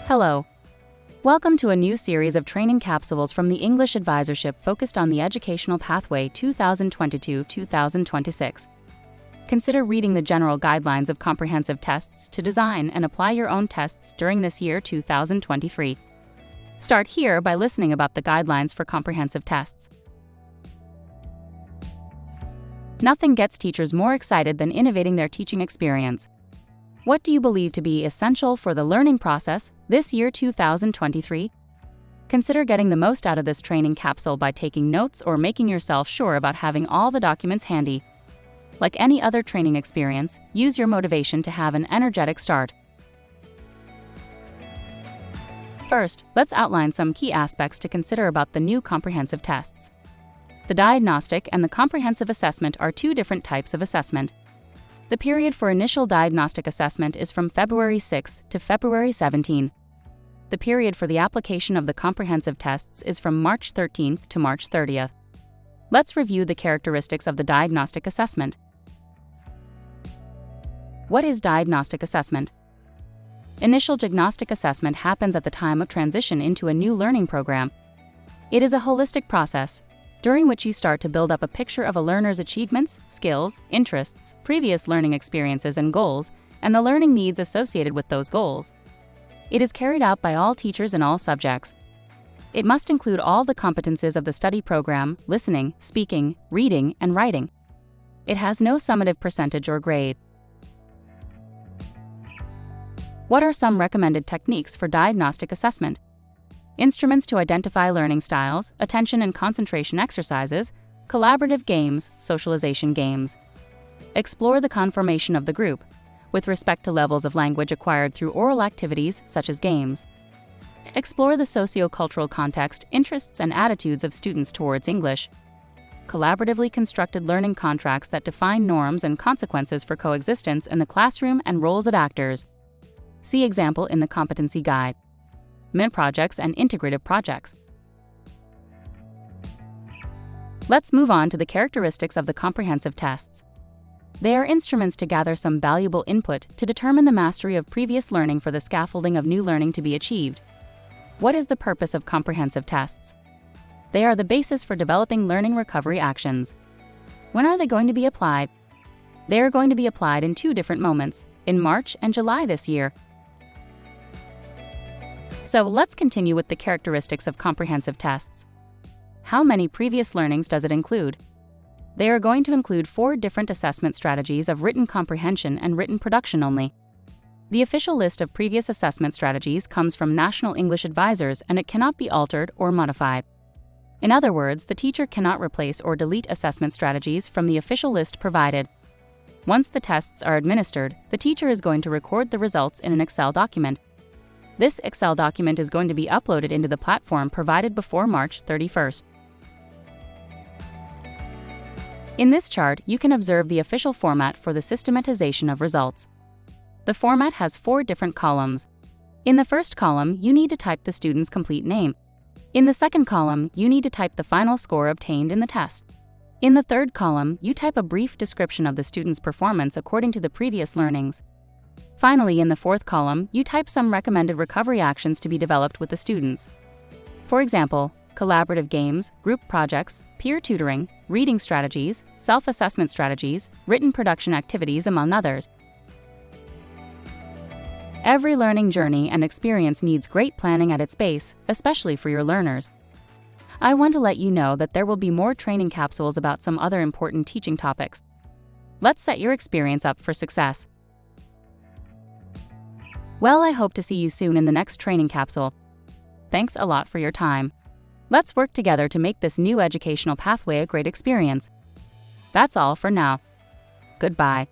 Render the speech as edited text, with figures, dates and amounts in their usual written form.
Hello. Welcome to a new series of training capsules from the English Advisorship focused on the Educational Pathway 2022-2026. Consider reading the general guidelines of comprehensive tests to design and apply your own tests during this year 2023. Start here by listening about the guidelines for comprehensive tests. Nothing gets teachers more excited than innovating their teaching experience. What do you believe to be essential for the learning process this year 2023? Consider getting the most out of this training capsule by taking notes or making yourself sure about having all the documents handy. Like any other training experience, use your motivation to have an energetic start. First, let's outline some key aspects to consider about the new comprehensive tests. The diagnostic and the comprehensive assessment are two different types of assessment. The period for initial diagnostic assessment is from February 6 to February 17. The period for the application of the comprehensive tests is from March 13 to March 30. Let's review the characteristics of the diagnostic assessment. What is diagnostic assessment? Initial diagnostic assessment happens at the time of transition into a new learning program. It is a holistic process during which you start to build up a picture of a learner's achievements, skills, interests, previous learning experiences and goals, and the learning needs associated with those goals. It is carried out by all teachers in all subjects. It must include all the competences of the study program: listening, speaking, reading, and writing. It has no summative percentage or grade. What are some recommended techniques for diagnostic assessment? Instruments to identify learning styles, attention and concentration exercises, collaborative games, socialization games. Explore the conformation of the group, with respect to levels of language acquired through oral activities such as games. Explore the socio-cultural context, interests, and attitudes of students towards English. Collaboratively constructed learning contracts that define norms and consequences for coexistence in the classroom and roles of actors. See example in the competency guide. MEP projects and integrative projects. Let's move on to the characteristics of the comprehensive tests. They are instruments to gather some valuable input to determine the mastery of previous learning for the scaffolding of new learning to be achieved. What is the purpose of comprehensive tests? They are the basis for developing learning recovery actions. When are they going to be applied? They are going to be applied in two different moments, in March and July this year. So let's continue with the characteristics of comprehensive tests. How many previous learnings does it include? They are going to include 4 different assessment strategies of written comprehension and written production only. The official list of previous assessment strategies comes from National English Advisors and it cannot be altered or modified. In other words, the teacher cannot replace or delete assessment strategies from the official list provided. Once the tests are administered, the teacher is going to record the results in an Excel document. This Excel document is going to be uploaded into the platform provided before March 31st. In this chart, you can observe the official format for the systematization of results. The format has 4 different columns. In the first column, you need to type the student's complete name. In the second column, you need to type the final score obtained in the test. In the third column, you type a brief description of the student's performance according to the previous learnings. Finally, in the fourth column, you type some recommended recovery actions to be developed with the students. For example, collaborative games, group projects, peer tutoring, reading strategies, self-assessment strategies, written production activities, among others. Every learning journey and experience needs great planning at its base, especially for your learners. I want to let you know that there will be more training capsules about some other important teaching topics. Let's set your experience up for success. Well, I hope to see you soon in the next training capsule. Thanks a lot for your time. Let's work together to make this new educational pathway a great experience. That's all for now. Goodbye.